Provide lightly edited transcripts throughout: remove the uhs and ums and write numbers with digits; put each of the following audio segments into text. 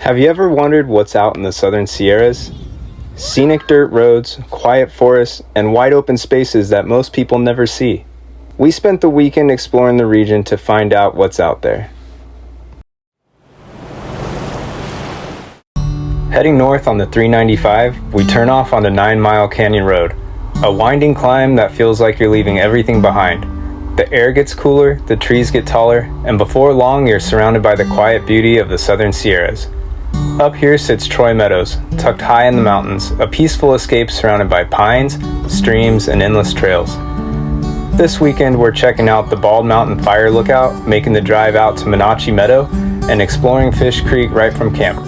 Have you ever wondered what's out in the southern Sierras? Scenic dirt roads, quiet forests, and wide open spaces that most people never see. We spent the weekend exploring the region to find out what's out there. Heading north on the 395, we turn off onto 9 Mile Canyon Road, a winding climb that feels like you're leaving everything behind. The air gets cooler, the trees get taller, and before long you're surrounded by the quiet beauty of the southern Sierras. Up here sits Troy Meadows, tucked high in the mountains, a peaceful escape surrounded by pines, streams, and endless trails. This weekend we're checking out the Bald Mountain Fire Lookout, making the drive out to Monache Meadow, and exploring Fish Creek right from camp.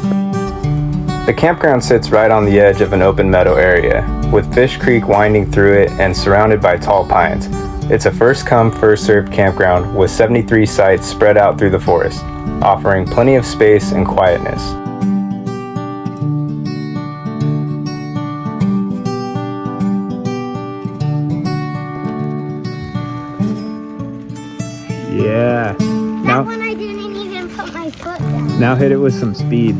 The campground sits right on the edge of an open meadow area, with Fish Creek winding through it and surrounded by tall pines. It's a first-come, first-served campground with 73 sites spread out through the forest, offering plenty of space and quietness. Yeah. That one I didn't even put my foot down. Now hit it with some speed.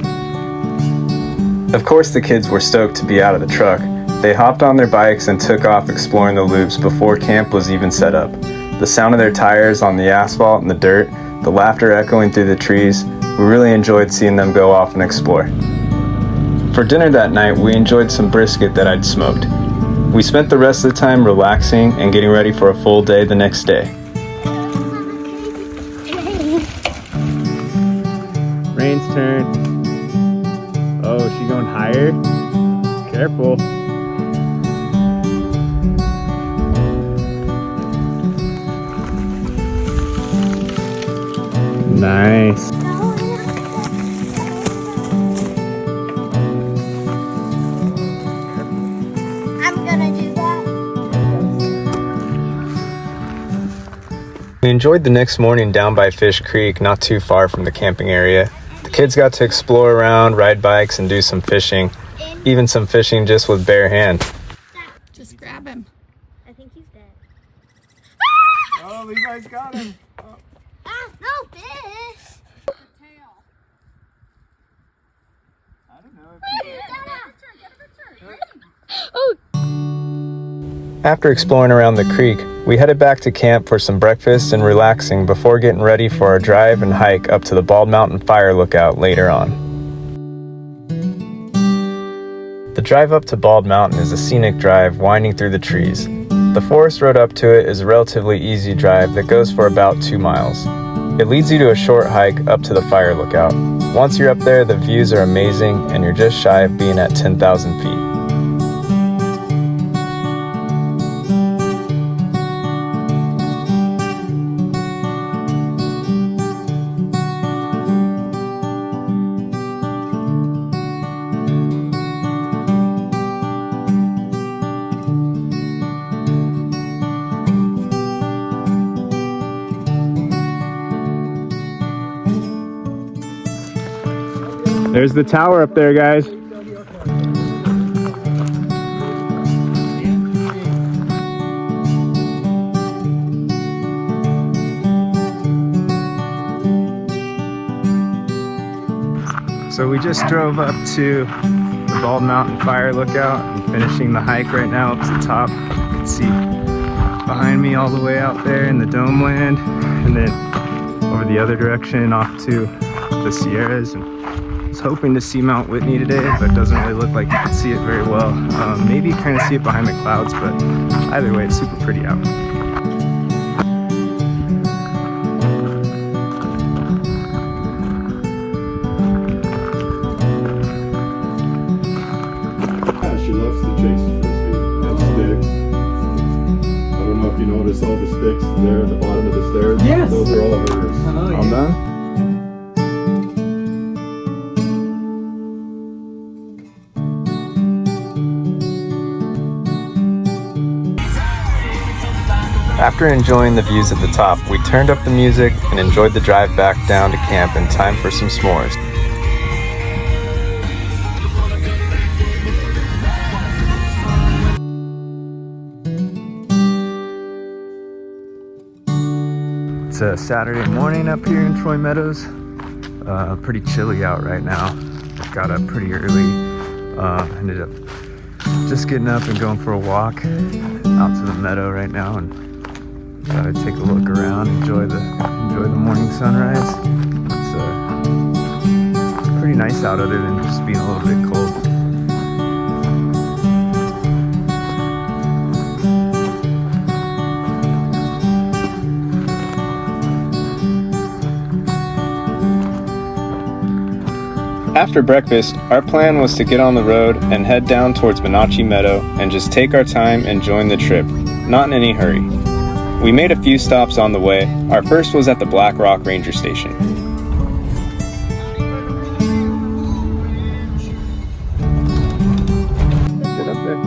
Of course the kids were stoked to be out of the truck. They hopped on their bikes and took off exploring the loops before camp was even set up. The sound of their tires on the asphalt and the dirt, the laughter echoing through the trees, we really enjoyed seeing them go off and explore. For dinner that night, we enjoyed some brisket that I'd smoked. We spent the rest of the time relaxing and getting ready for a full day the next day. Rain's turn. Oh, is she going higher? Careful. Nice. I'm gonna do that. We enjoyed the next morning down by Fish Creek, not too far from the camping area. The kids got to explore around, ride bikes, and do some fishing. Even some fishing just with bare hand. Just grab him. I think he's dead. Oh, Levi's got him. Oh. Ah, no fish. Tail. I don't know. After exploring around the creek, we headed back to camp for some breakfast and relaxing before getting ready for our drive and hike up to the Bald Mountain Fire Lookout later on. The drive up to Bald Mountain is a scenic drive winding through the trees. The forest road up to it is a relatively easy drive that goes for about 2 miles. It leads you to a short hike up to the fire lookout. Once you're up there, the views are amazing and you're just shy of being at 10,000 feet. There's the tower up there, guys. So we just drove up to the Bald Mountain Fire Lookout and finishing the hike right now up to the top. You can see behind me all the way out there in the dome land, and then over the other direction off to the Sierras. And I was hoping to see Mount Whitney today, but it doesn't really look like you can see it very well. Maybe you kind of see it behind the clouds, but either way, it's super pretty out. She loves to chase frisbee and sticks. I don't know if you notice all the sticks there at the bottom of the stairs. Yes. Those are all hers. Oh, yeah. All done? After enjoying the views at the top, we turned up the music and enjoyed the drive back down to camp in time for some s'mores. It's a Saturday morning up here in Troy Meadows. Pretty chilly out right now. got up pretty early. Ended up just getting up and going for a walk out to the meadow right now, and thought I'd take a look around, enjoy the morning sunrise. It's pretty nice out other than just being a little bit cold. After breakfast, our plan was to get on the road and head down towards Monache Meadow and just take our time and join the trip, not in any hurry. We made a few stops on the way. Our first was at the Black Rock Ranger Station. Get up there.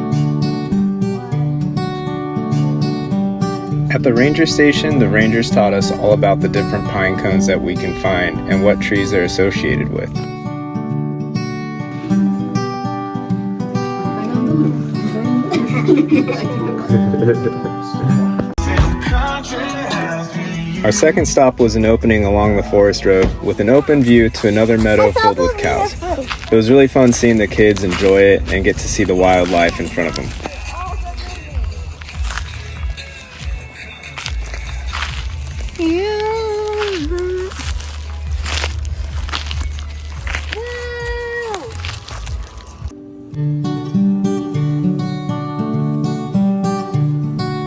At the ranger station, the rangers taught us all about the different pine cones that we can find and what trees they're associated with. Our second stop was an opening along the forest road with an open view to another meadow filled with cows. It was really fun seeing the kids enjoy it and get to see the wildlife in front of them.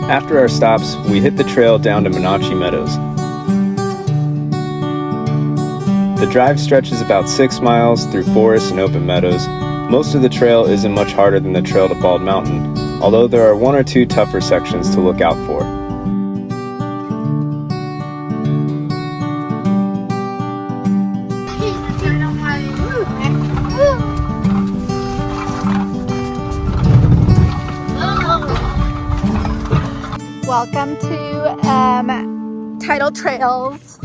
After our stops, we hit the trail down to Monache Meadows. The drive stretches about 6 miles through forests and open meadows. Most of the trail isn't much harder than the trail to Bald Mountain, although there are 1 or 2 tougher sections to look out for. Welcome to Tidal Trails.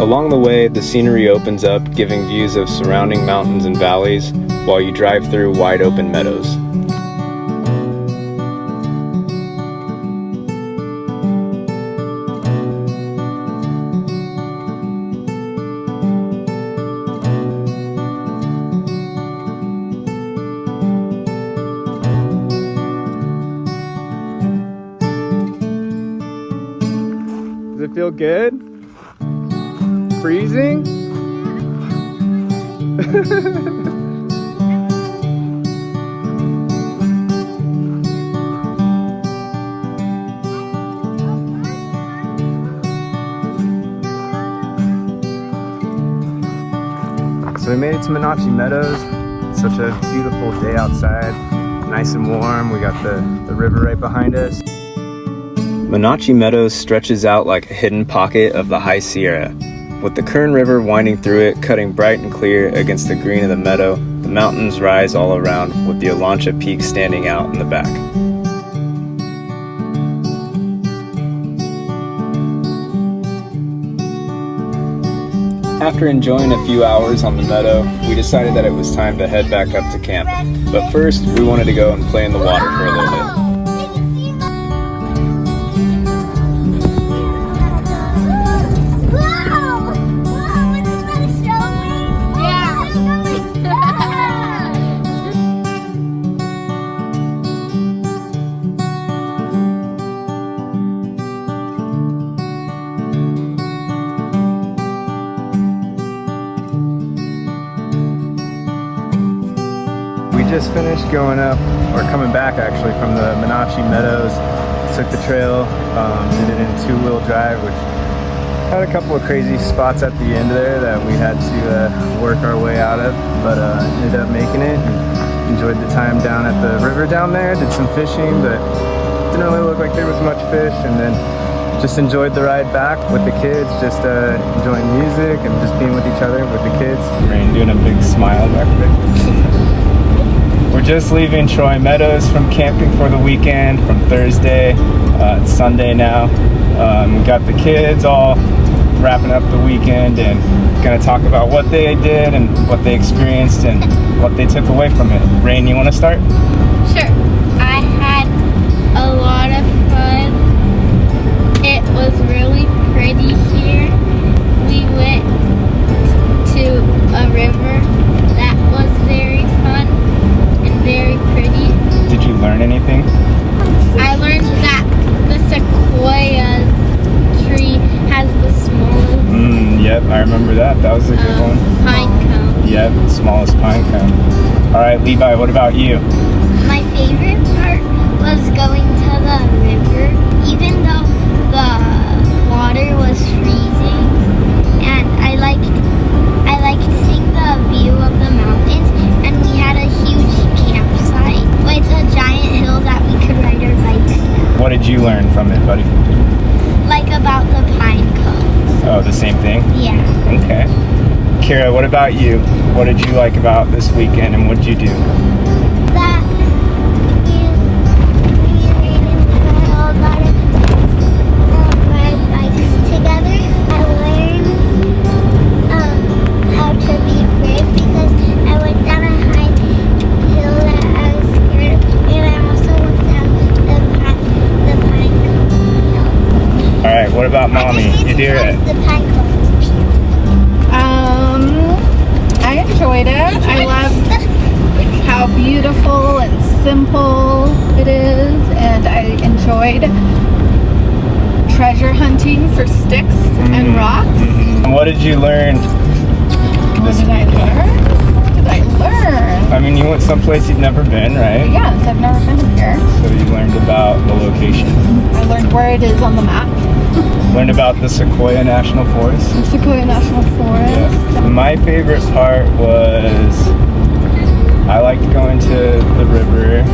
Along the way, the scenery opens up, giving views of surrounding mountains and valleys while you drive through wide open meadows. Does it feel good? Freezing? So we made it to Monache Meadows. It's such a beautiful day outside, nice and warm. We got the river right behind us. Monache Meadows stretches out like a hidden pocket of the High Sierra. With the Kern River winding through it, cutting bright and clear against the green of the meadow, the mountains rise all around with the Olancha Peak standing out in the back. After enjoying a few hours on the meadow, we decided that it was time to head back up to camp. But first, we wanted to go and play in the water for a little bit. Just finished going up, or coming back actually, from the Monache Meadows. Took the trail, did it in 2-wheel drive, which had a couple of crazy spots at the end there that we had to work our way out of, but ended up making it and enjoyed the time down at the river down there. Did some fishing, but didn't really look like there was much fish, and then just enjoyed the ride back with the kids, just enjoying music and just being with each other with the kids. Rain doing a big smile back there. just leaving Troy Meadows from camping for the weekend from Thursday. It's Sunday now. We got the kids all wrapping up the weekend and gonna talk about what they did and what they experienced and what they took away from it. Rain, you want to start? Sure. I had a lot of fun. It was really pretty here. We went to a river that was very fun and very pretty. Did you learn anything? I learned that the sequoia tree has the smallest Yep, I remember that. That was a good one. pine cone. Yep, the smallest pine cone. All right, Levi, what about you? My favorite part was going to the river, even though the water was freezing, and I liked seeing the view of the mountains, and we had a huge campsite with a giant hill that we could ride our bikes down. What did you learn from it, buddy? Like about the pine cones. Oh, the same thing? Yeah. Okay. Kara, what about you? What did you like about this weekend and what did you do? That we all got to ride bikes together. I learned how to be brave because I went down a high hill that I was scared of, and I also went down the pine cone hill. All right, what about mommy? You do it. The pine cones. I enjoyed it. I loved how beautiful and simple it is, and I enjoyed treasure hunting for sticks and rocks. And what did you learn? What did I learn? What did I learn? I mean, you went someplace you've never been, right? Yes, I've never been here. So you learned about the location. I learned where it is on the map. Learned about the Sequoia National Forest. The Sequoia National Forest. Yeah. My favorite part was I liked going to the river,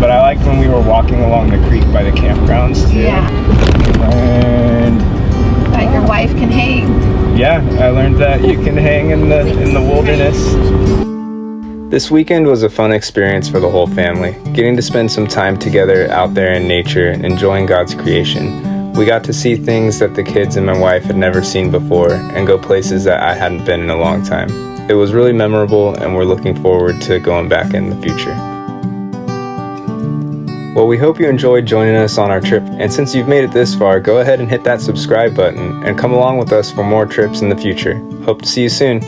but I liked when we were walking along the creek by the campgrounds too. Yeah. And That your wife can hang. yeah, I learned that you can hang in the wilderness. This weekend was a fun experience for the whole family, getting to spend some time together out there in nature and enjoying God's creation. We got to see things that the kids and my wife had never seen before and go places that I hadn't been in a long time. It was really memorable and we're looking forward to going back in the future. Well, we hope you enjoyed joining us on our trip, and since you've made it this far, go ahead and hit that subscribe button and come along with us for more trips in the future. Hope to see you soon.